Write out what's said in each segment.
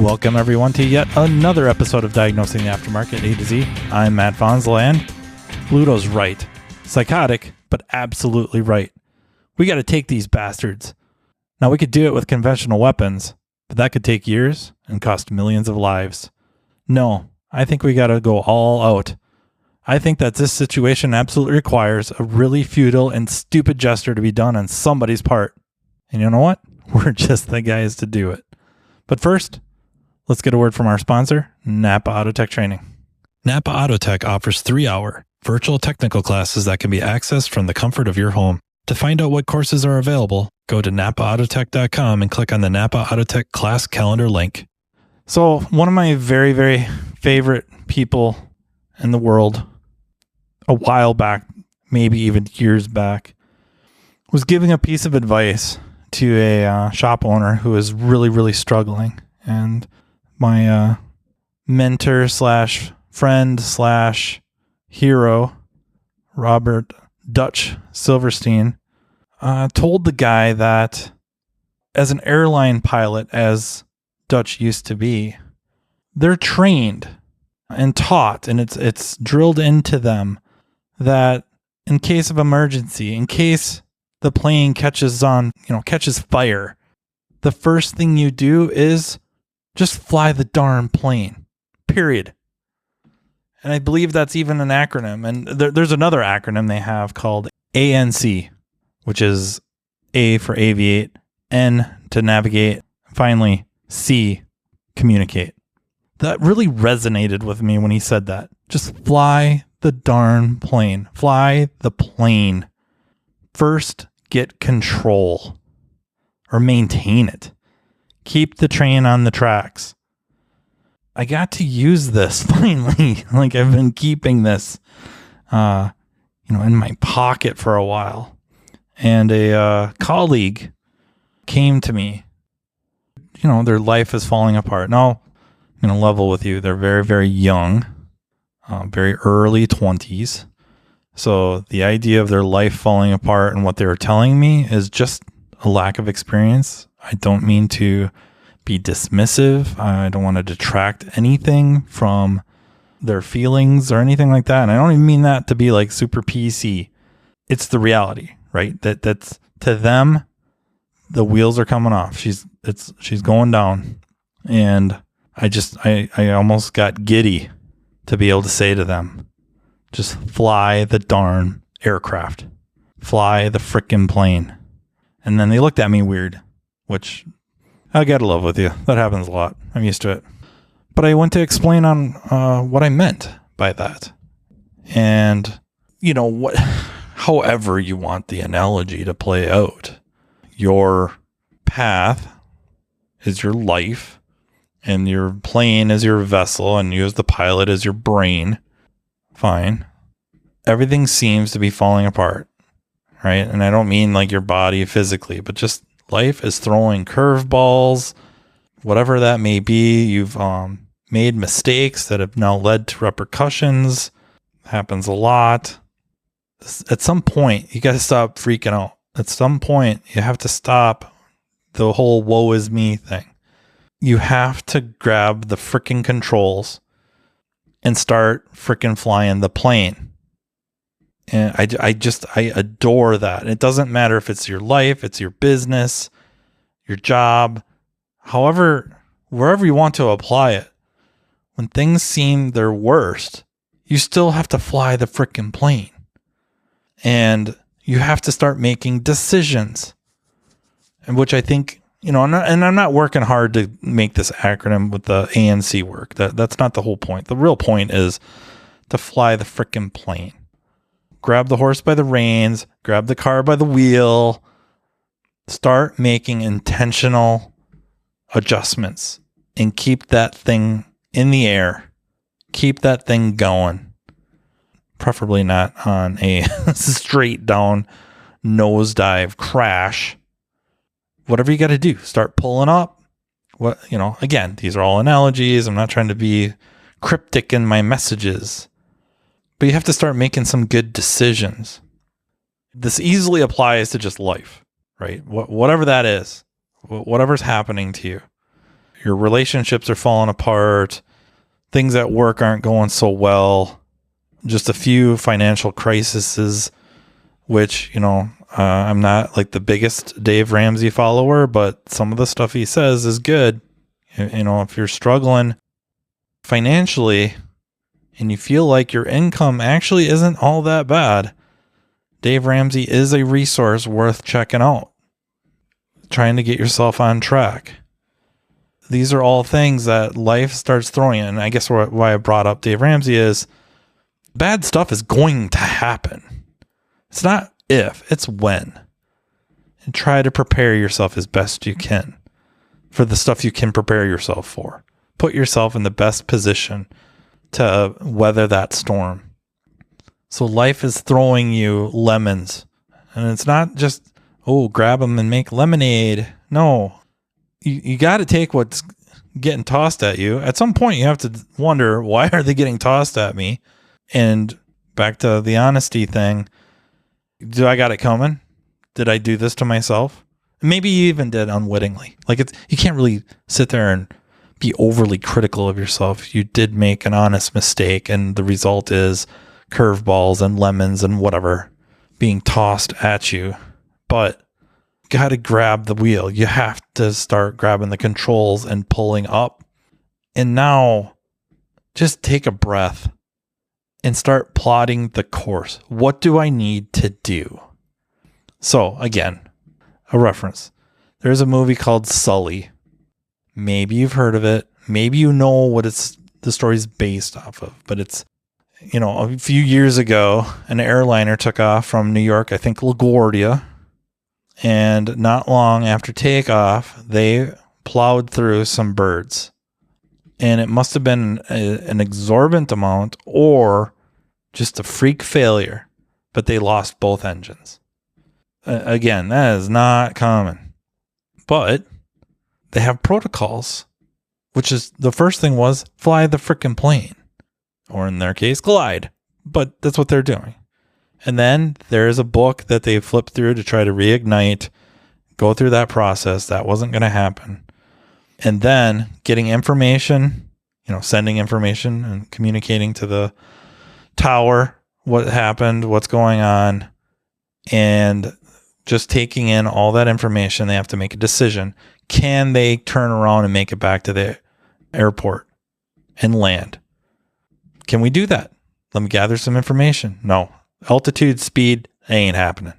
Welcome everyone to yet another episode of Diagnosing the Aftermarket A to Z. I'm Matt Fanslow, and Ludo's right. Psychotic, but absolutely right. We got to take these bastards. Now we could do it with conventional weapons, but that could take years and cost millions of lives. No, I think we got to go all out. I think that this situation absolutely requires a really futile and stupid gesture to be done on somebody's part. And you know what? We're just the guys to do it. But first, let's get a word from our sponsor, NAPA Autotech Training. NAPA Autotech offers 3-hour virtual technical classes that can be accessed from the comfort of your home. To find out what courses are available, go to napaautotech.com and click on the NAPA Autotech class calendar link. So one of my very, very favorite people in the world, a while back, maybe even years back, was giving a piece of advice to a shop owner who is really, really struggling. And my mentor slash friend slash hero, Robert Dutch Silverstein, told the guy that as an airline pilot, as Dutch used to be, they're trained and taught, and it's drilled into them that in case of emergency, in case the plane catches fire, the first thing you do is just fly the darn plane, period. And I believe that's even an acronym. And there's another acronym they have called ANC, which is A for aviate, N to navigate, finally C, communicate. That really resonated with me when he said that. Just fly the darn plane. Fly the plane. First, get control or maintain it. Keep the train on the tracks. I got to use this finally. Like I've been keeping this, in my pocket for a while. And a colleague came to me. Their life is falling apart. Now, I'm going to level with you. They're very, very young, very early 20s. So the idea of their life falling apart and what they were telling me is just a lack of experience. I don't mean to be dismissive. I don't want to detract anything from their feelings or anything like that. And I don't even mean that to be like super PC. It's the reality, right? That's to them, the wheels are coming off. She's going down. And I almost got giddy to be able to say to them, just fly the darn aircraft. Fly the frickin' plane. And then they looked at me weird, which I gotta love with you. That happens a lot. I'm used to it. But I went to explain on what I meant by that. And, however you want the analogy to play out, your path is your life, and your plane is your vessel, and you as the pilot is your brain. Fine. Everything seems to be falling apart, right? And I don't mean like your body physically, but just life is throwing curveballs, whatever that may be. You've made mistakes that have now led to repercussions. Happens a lot. At some point, you got to stop freaking out. At some point, you have to stop the whole woe is me thing. You have to grab the freaking controls and start freaking flying the plane. And I adore that. It doesn't matter if it's your life, it's your business, your job, however, wherever you want to apply it. When things seem their worst, you still have to fly the freaking plane. And you have to start making decisions. And which I think, I'm not working hard to make this acronym with the ANC work. That's not the whole point. The real point is to fly the frickin' plane. Grab the horse by the reins, grab the car by the wheel, start making intentional adjustments and keep that thing in the air. Keep that thing going. Preferably not on a straight down nosedive crash. Whatever you got to do, start pulling up. Again, these are all analogies. I'm not trying to be cryptic in my messages, but you have to start making some good decisions. This easily applies to just life, right? Whatever that is, whatever's happening to you, your relationships are falling apart, things at work aren't going so well, just a few financial crises, which, I'm not like the biggest Dave Ramsey follower, but some of the stuff he says is good. If you're struggling financially and you feel like your income actually isn't all that bad, Dave Ramsey is a resource worth checking out, trying to get yourself on track. These are all things that life starts throwing in. And I guess why I brought up Dave Ramsey is bad stuff is going to happen. It's not if, it's when. And try to prepare yourself as best you can for the stuff you can prepare yourself for. Put yourself in the best position to weather that storm. So life is throwing you lemons. And it's not just, grab them and make lemonade. No. You got to take what's getting tossed at you. At some point, you have to wonder, why are they getting tossed at me? And back to the honesty thing. Do I got it coming? Did I do this to myself? Maybe you even did unwittingly. You can't really sit there and be overly critical of yourself. You did make an honest mistake, and the result is curveballs and lemons and whatever being tossed at you. But you got to grab the wheel. You have to start grabbing the controls and pulling up. And now just take a breath and start plotting the course. What do I need to do? So again, a reference. There's a movie called Sully. Maybe you've heard of it. Maybe you know what the story's based off of, but it's, a few years ago, an airliner took off from New York, I think LaGuardia, and not long after takeoff, they plowed through some birds. And it must have been an exorbitant amount or just a freak failure, but they lost both engines. Again, that is not common, but they have protocols, which is the first thing was fly the frickin' plane, or in their case, glide. But that's what they're doing. And then there's a book that they flip through to try to reignite, go through that process. That wasn't going to happen. And then getting information, sending information and communicating to the tower, what happened, what's going on, and just taking in all that information. They have to make a decision. Can they turn around and make it back to the airport and land? Can we do that? Let me gather some information. No. Altitude, speed, ain't happening.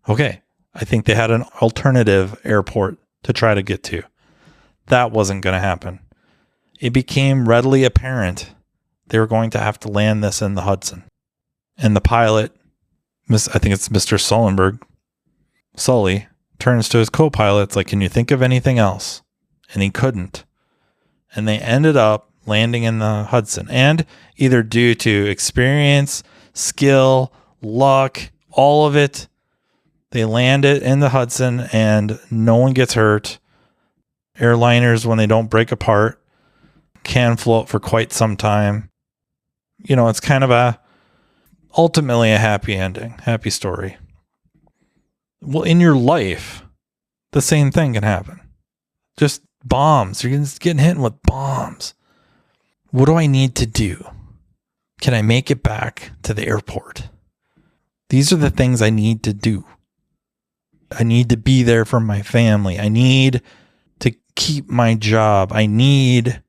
Okay. I think they had an alternative airport to try to get to. That wasn't going to happen. It became readily apparent they were going to have to land this in the Hudson. And the pilot, I think it's Mr. Sully, turns to his co-pilot. It's like, can you think of anything else? And he couldn't. And they ended up landing in the Hudson. And either due to experience, skill, luck, all of it, they landed in the Hudson and no one gets hurt. Airliners, when they don't break apart, can float for quite some time. It's kind of ultimately a happy ending, happy story. Well, in your life, the same thing can happen. Just bombs. You're just getting hit with bombs. What do I need to do? Can I make it back to the airport? These are the things I need to do. I need to be there for my family. I need to keep my job. I need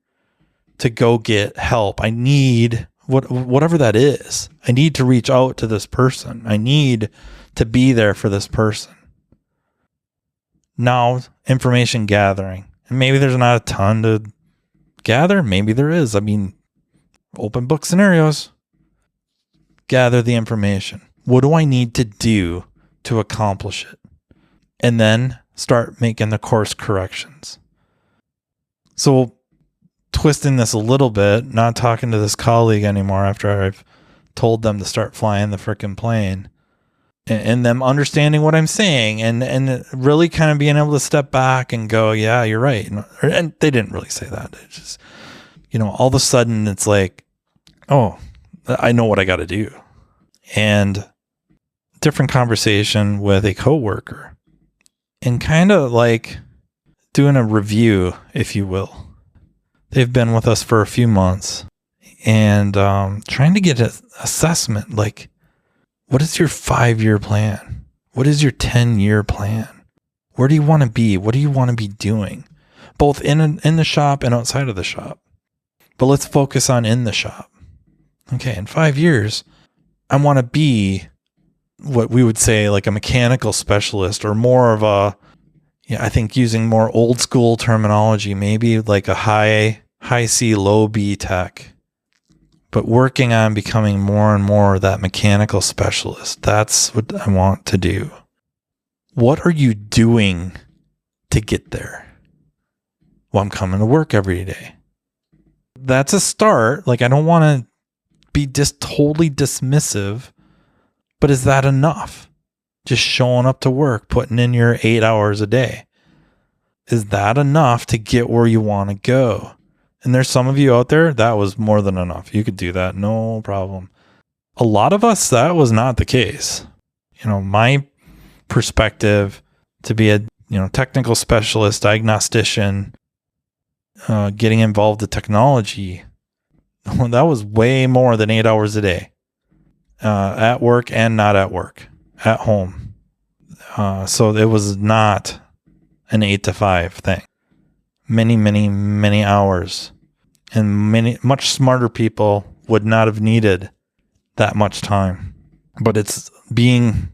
to go get help. I need whatever that is. I need to reach out to this person. I need to be there for this person. Now, information gathering. And maybe there's not a ton to gather. Maybe there is. Open book scenarios. Gather the information. What do I need to do to accomplish it? And then start making the course corrections. So, twisting this a little bit, not talking to this colleague anymore after I've told them to start flying the frickin' plane, and them understanding what I'm saying and really kind of being able to step back and go, yeah, you're right. And they didn't really say that. It's just, all of a sudden it's like, oh, I know what I got to do. And different conversation with a coworker, and kind of like doing a review, if you will. They've been with us for a few months and trying to get an assessment. Like, what is your 5-year plan? What is your 10-year plan? Where do you want to be? What do you want to be doing? Both in the shop and outside of the shop. But let's focus on in the shop. Okay, in 5 years, I want to be what we would say like a mechanical specialist, or more of a, I think using more old school terminology, maybe like a high C, low B tech, but working on becoming more and more that mechanical specialist. That's what I want to do. What are you doing to get there? Well, I'm coming to work every day. That's a start. Like, I don't want to be just totally dismissive, but is that enough? Just showing up to work, putting in your 8 hours a day. Is that enough to get where you want to go? And there's some of you out there, that was more than enough. You could do that, no problem. A lot of us, that was not the case. My perspective to be a technical specialist, diagnostician, getting involved with technology, that was way more than 8 hours a day. At work and not at work, at home. So it was not an 8 to 5 thing. Many, many, many hours. And much smarter people would not have needed that much time. But it's being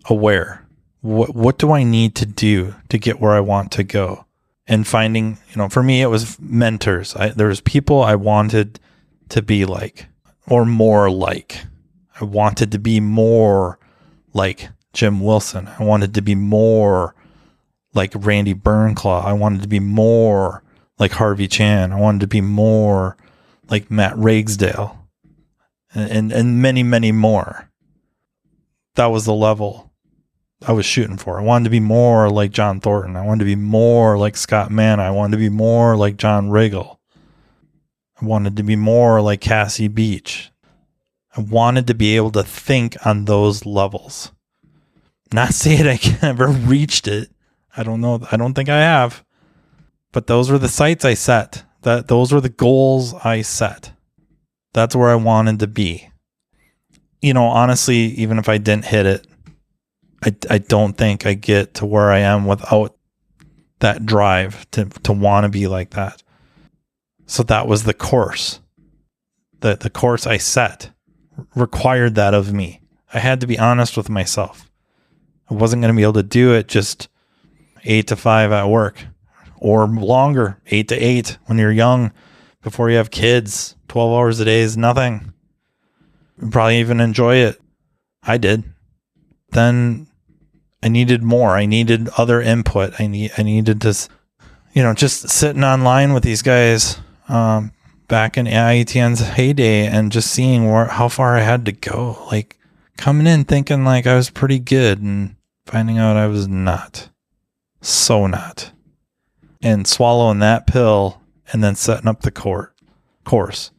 aware. What do I need to do to get where I want to go? And finding, for me, it was mentors. There was people I wanted to be like, or more like. I wanted to be more like Jim Wilson. I wanted to be more like Randy Burnclaw. I wanted to be more like Harvey Chan. I wanted to be more like Matt Ragsdale, and many, many more. That was the level I was shooting for. I wanted to be more like John Thornton. I wanted to be more like Scott Mann. I wanted to be more like John Riggle. I wanted to be more like Cassie Beach. I wanted to be able to think on those levels. Not saying I ever reached it. I don't know. I don't think I have. But those were the sights I set. Those were the goals I set. That's where I wanted to be. Honestly, even if I didn't hit it, I don't think I get to where I am without that drive to want to be like that. So that was the course. The course I set required that of me. I had to be honest with myself. I wasn't going to be able to do it just 8 to 5 at work, or longer, 8 to 8 when you're young, before you have kids. 12 hours a day is nothing. You probably even enjoy it. I did. Then I needed more. I needed other input. I needed to, just sitting online with these guys back in IETN's heyday and just seeing how far I had to go. Like, coming in thinking like I was pretty good and finding out I was not. So not. And swallowing that pill and then setting up the course.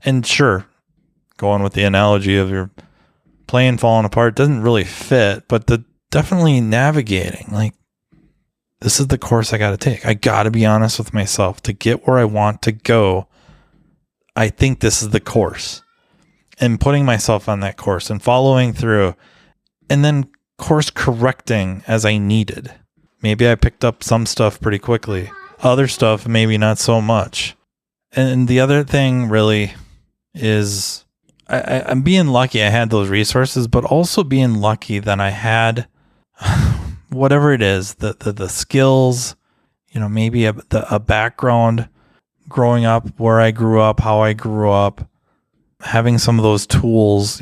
And sure, going with the analogy of your plane falling apart doesn't really fit, but definitely navigating, like, this is the course I got to take. I got to be honest with myself to get where I want to go. I think this is the course, and putting myself on that course and following through, and then course correcting as I needed. Maybe I picked up some stuff pretty quickly. Other stuff, maybe not so much. And the other thing really is I'm being lucky I had those resources, but also being lucky that I had whatever it is, the skills, maybe a background growing up, where I grew up, how I grew up, having some of those tools,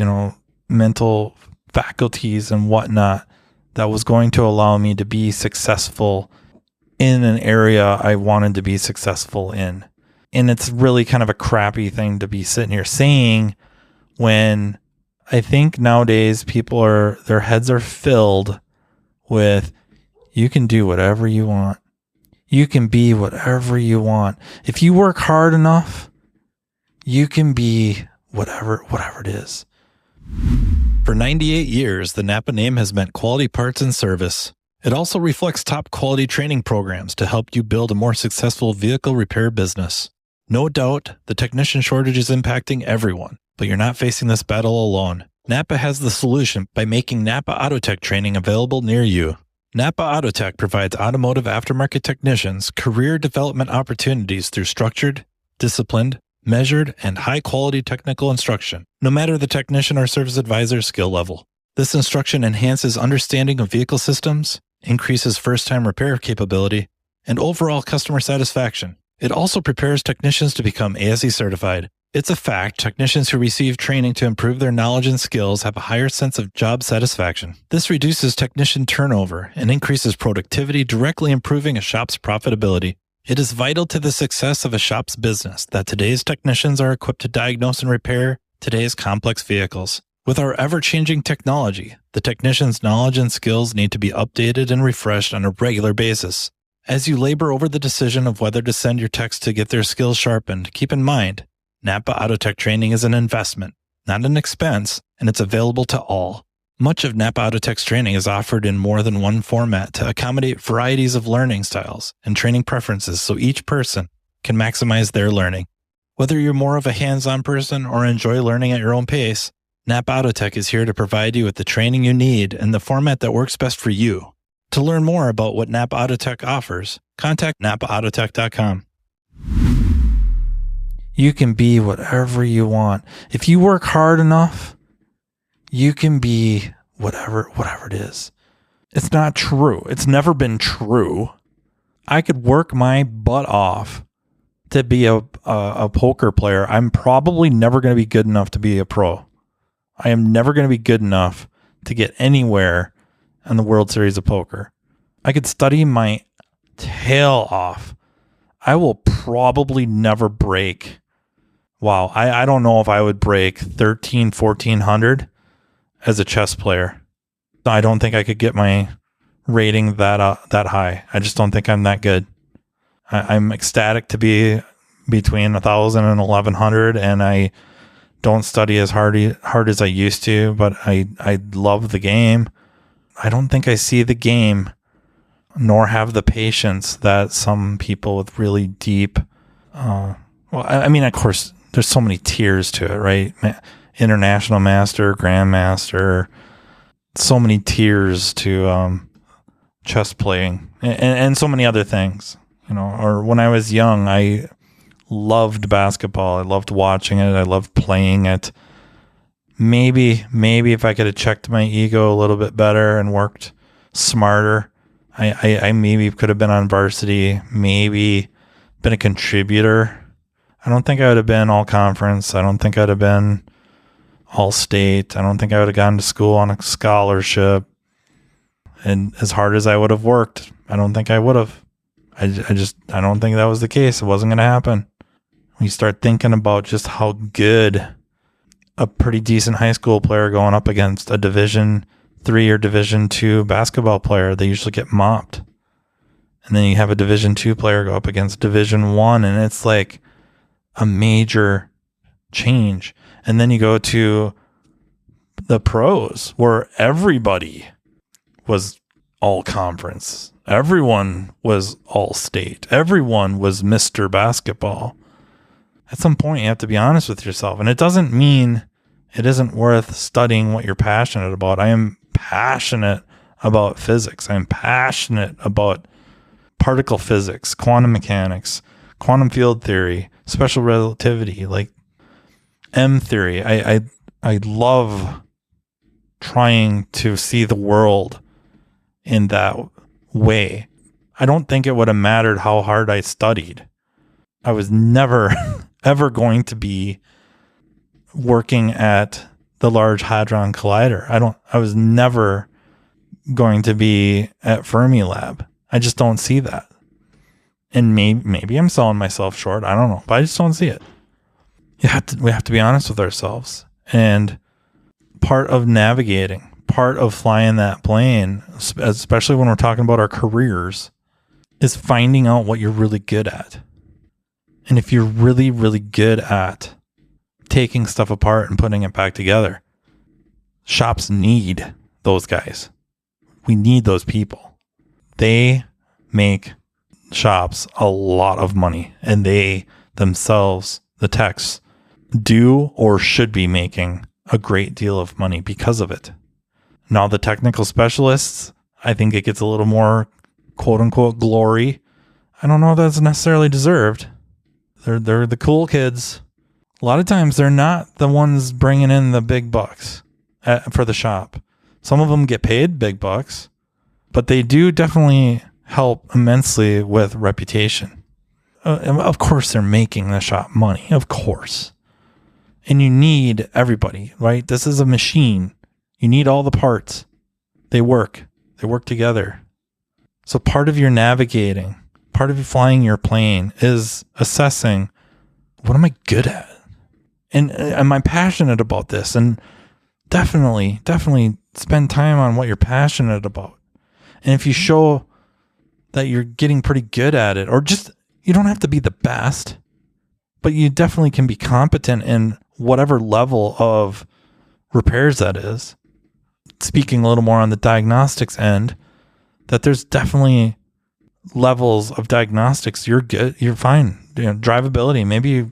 mental faculties and whatnot that was going to allow me to be successful in an area I wanted to be successful in. And it's really kind of a crappy thing to be sitting here saying, when I think nowadays their heads are filled with, you can do whatever you want. You can be whatever you want. If you work hard enough, you can be whatever it is. For 98 years, the NAPA name has meant quality parts and service. It also reflects top quality training programs to help you build a more successful vehicle repair business. No doubt, the technician shortage is impacting everyone, but you're not facing this battle alone. NAPA has the solution by making NAPA Autotech training available near you. NAPA Autotech provides automotive aftermarket technicians career development opportunities through structured, disciplined, measured, and high-quality technical instruction, no matter the technician or service advisor's skill level. This instruction enhances understanding of vehicle systems, increases first-time repair capability, and overall customer satisfaction. It also prepares technicians to become ASE certified. It's a fact technicians who receive training to improve their knowledge and skills have a higher sense of job satisfaction. This reduces technician turnover and increases productivity, directly improving a shop's profitability. It is vital to the success of a shop's business that today's technicians are equipped to diagnose and repair today's complex vehicles. With our ever-changing technology, the technician's knowledge and skills need to be updated and refreshed on a regular basis. As you labor over the decision of whether to send your techs to get their skills sharpened, keep in mind, NAPA Autotech training is an investment, not an expense, and it's available to all. Much of NAPA Autotech's training is offered in more than one format to accommodate varieties of learning styles and training preferences so each person can maximize their learning. Whether you're more of a hands-on person or enjoy learning at your own pace, NAPA Autotech is here to provide you with the training you need in the format that works best for you. To learn more about what NAPA Autotech offers, contact napaautotech.com. You can be whatever you want. If you work hard enough, you can be whatever it is. It's not true. It's never been true. I could work my butt off to be a poker player. I'm probably never going to be good enough to be a pro. I am never going to be good enough to get anywhere in the World Series of Poker. I could study my tail off. I will probably never break. Wow, I don't know if I would break 1400 as a chess player. I don't think I could get my rating that high. I just don't think I'm that good. I'm ecstatic to be between 1,000 and 1,100, and I don't study as hard as I used to, but I love the game. I don't think I see the game, nor have the patience that some people with really deep, I mean, of course, there's so many tiers to it, right? International Master, Grandmaster, so many tiers to chess playing, and so many other things, or when I was young, I loved basketball. I loved watching it. I loved playing it. Maybe if I could have checked my ego a little bit better and worked smarter, I maybe could have been on varsity, maybe been a contributor. I don't think I would have been all conference. I don't think I'd have been all state. I don't think I would have gone to school on a scholarship. And as hard as I would have worked, I don't think I would have. I don't think that was the case. It wasn't going to happen. When you start thinking about just how good a pretty decent high school player going up against a Division III or Division II basketball player, they usually get mopped. And then you have a Division II player go up against Division I, and it's like a major change. And then you go to the pros where everybody was all conference. Everyone was all state. Everyone was Mr. Basketball. At some point, you have to be honest with yourself. And it doesn't mean it isn't worth studying what you're passionate about. I am passionate about physics. I'm passionate about particle physics, quantum mechanics, quantum field theory, special relativity, like M theory. I love trying to see the world in that way. I don't think it would have mattered how hard I studied. I was never ever going to be working at the Large Hadron Collider. I was never going to be at Fermilab. I just don't see that. And maybe I'm selling myself short. I don't know, but I just don't see it. We have to be honest with ourselves. And part of navigating, part of flying that plane, especially when we're talking about our careers, is finding out what you're really good at. And if you're really, really good at taking stuff apart and putting it back together, shops need those guys. We need those people. they make shops a lot of money, and they themselves, the techs, do or should be making a great deal of money because of it. Now, the technical specialists, I think it gets a little more quote unquote glory. I don't know if that's necessarily deserved. They're the cool kids. A lot of times they're not the ones bringing in the big bucks for the shop. Some of them get paid big bucks, but they do definitely help immensely with reputation. Of course, they're making the shop money, of course. And you need everybody, right? This is a machine. You need all the parts. They work together. So part of your navigating, part of you flying your plane is assessing, what am I good at? And am I passionate about this? And definitely spend time on what you're passionate about. And if you show that you're getting pretty good at it, or just, you don't have to be the best, but you definitely can be competent in whatever level of repairs that is. Speaking a little more on the diagnostics end, that there's definitely levels of diagnostics. You're good. You're fine. Drivability. Maybe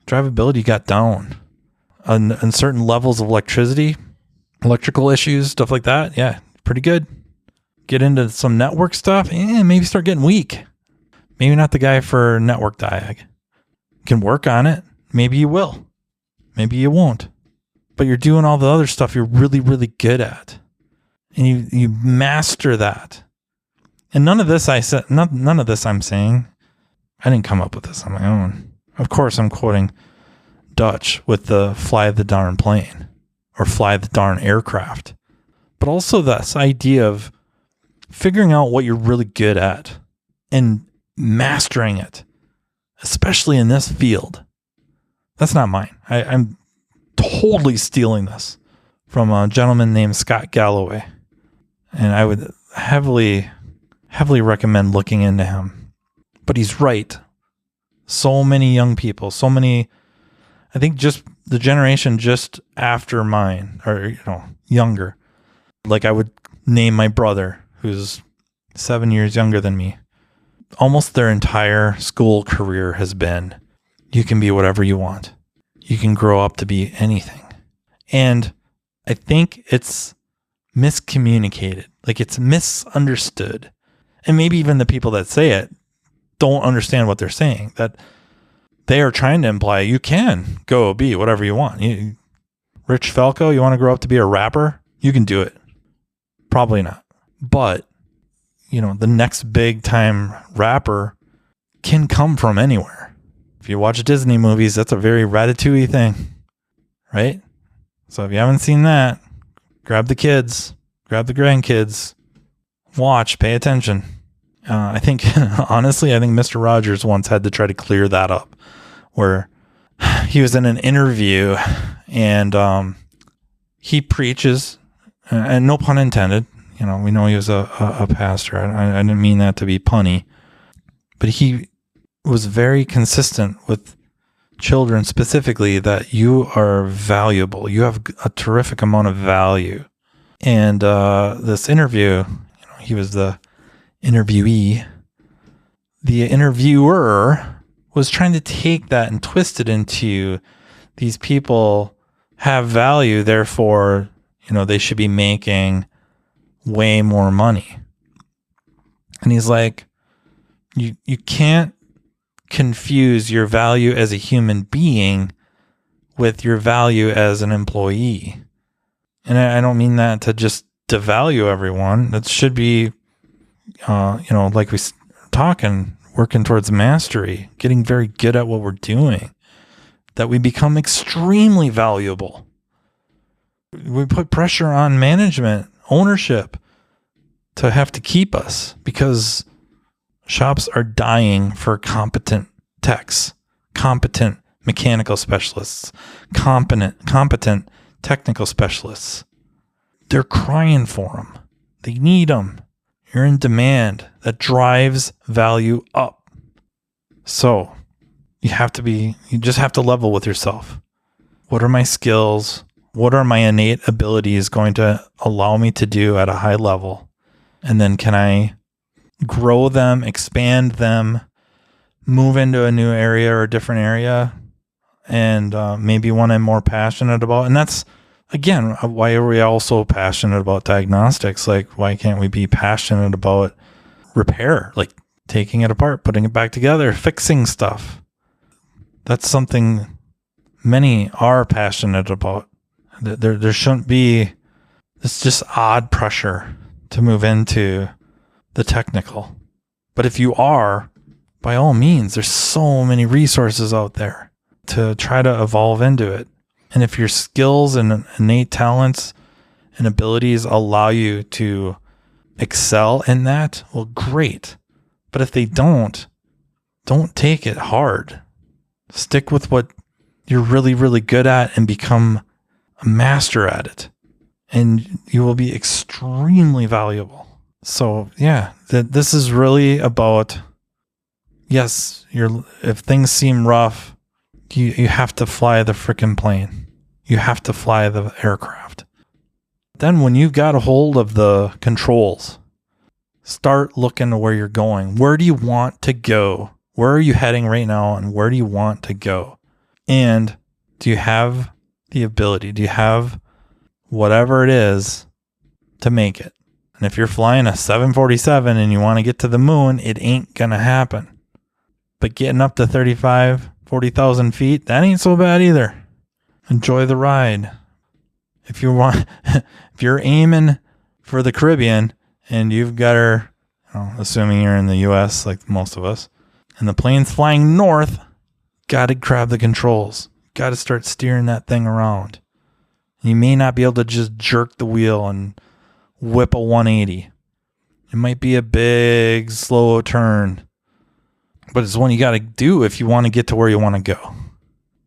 drivability got down on certain levels of electrical issues, stuff like that. Yeah. Pretty good. Get into some network stuff and maybe start getting weak. Maybe not the guy for network diag. Can work on it. Maybe you will. Maybe you won't. But you're doing all the other stuff you're really, really good at. And you master that. And none of this I'm saying, I didn't come up with this on my own. Of course, I'm quoting Dutch with the fly the darn plane or fly the darn aircraft. But also this idea of figuring out what you're really good at and mastering it, especially in this field. That's not mine. I'm totally stealing this from a gentleman named Scott Galloway. And I would heavily recommend looking into him. But he's right. So many young people, I think just the generation just after mine, or, younger. Like I would name my brother, who's 7 years younger than me. Almost their entire school career has been, you can be whatever you want. You can grow up to be anything. And I think it's miscommunicated. Like it's misunderstood. And maybe even the people that say it don't understand what they're saying. That they are trying to imply you can go be whatever you want. Rich Falco, you want to grow up to be a rapper? You can do it. Probably not. But, the next big time rapper can come from anywhere. If you watch Disney movies, that's a very Ratatouille thing, right? So if you haven't seen that, grab the kids, grab the grandkids, watch, pay attention. I think Mr. Rogers once had to try to clear that up, where he was in an interview and he preaches, and no pun intended. We know he was a pastor. I didn't mean that to be punny, but he was very consistent with children specifically that you are valuable. You have a terrific amount of value. And this interview, he was the interviewee. The interviewer was trying to take that and twist it into these people have value, therefore, they should be making way more money. And he's like, you can't confuse your value as a human being with your value as an employee. And I don't mean that to just devalue everyone. That should be, like we talking, working towards mastery, getting very good at what we're doing, that we become extremely valuable. We put pressure on management, ownership to have to keep us because shops are dying for competent techs, competent mechanical specialists, competent technical specialists. They're crying for them. They need them. You're in demand. That drives value up. So you just have to level with yourself. What are my skills? What are my innate abilities going to allow me to do at a high level? And then can I grow them, expand them, move into a new area or a different area, and maybe one I'm more passionate about. And that's, again, why are we all so passionate about diagnostics? Like, why can't we be passionate about repair? Like taking it apart, putting it back together, fixing stuff. That's something many are passionate about. There shouldn't be this just odd pressure to move into the technical. But if you are, by all means, there's so many resources out there to try to evolve into it. And if your skills and innate talents and abilities allow you to excel in that, well, great. But if they don't take it hard. Stick with what you're really, really good at and become a master at it. And you will be extremely valuable. So yeah, this is really about, yes, if things seem rough, you have to fly the frickin' plane. You have to fly the aircraft. Then when you've got a hold of the controls, start looking to where you're going. Where do you want to go? Where are you heading right now, and where do you want to go? And do you have the ability? Do you have whatever it is to make it? And if you're flying a 747 and you want to get to the moon, it ain't going to happen. But getting up to 40,000 feet, that ain't so bad either. Enjoy the ride. If you're aiming for the Caribbean and you've got her, assuming you're in the US like most of us, and the plane's flying north, got to grab the controls. Got to start steering that thing around. You may not be able to just jerk the wheel and whip a 180. It might be a big, slow turn, but it's one you got to do if you want to get to where you want to go.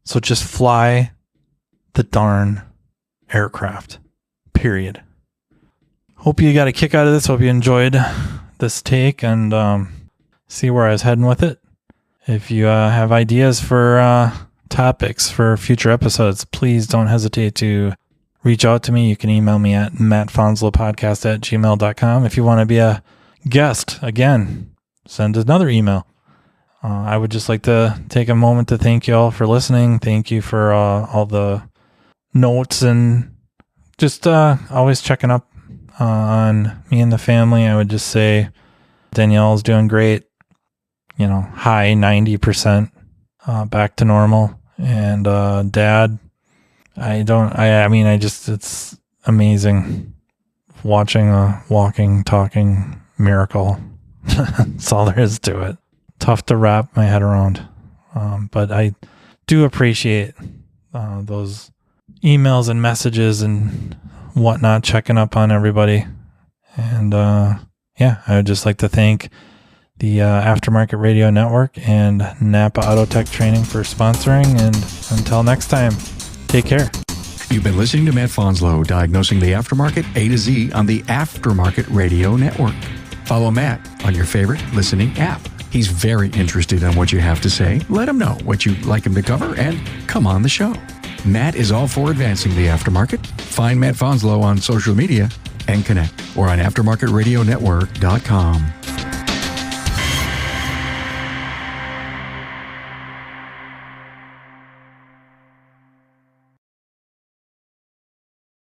So just fly the darn aircraft, period. Hope you got a kick out of this. Hope you enjoyed this take and see where I was heading with it. If you have ideas for topics for future episodes, please don't hesitate to reach out to me. You can email me at mattfanslowpodcast@gmail.com. If you want to be a guest, again, send another email. I would just like to take a moment to thank you all for listening. Thank you for all the notes and just always checking up on me and the family. I would just say Danielle's doing great. High 90% back to normal. And Dad, it's amazing watching a walking, talking miracle. That's all there is to it. Tough to wrap my head around. But I do appreciate those emails and messages and whatnot, checking up on everybody. And I would just like to thank the Aftermarket Radio Network and NAPA Autotech Training for sponsoring. And until next time, take care. You've been listening to Matt Fanslow, diagnosing the aftermarket A to Z on the Aftermarket Radio Network. Follow Matt on your favorite listening app. He's very interested in what you have to say. Let him know what you'd like him to cover and come on the show. Matt is all for advancing the aftermarket. Find Matt Fanslow on social media and connect or on aftermarketradionetwork.com.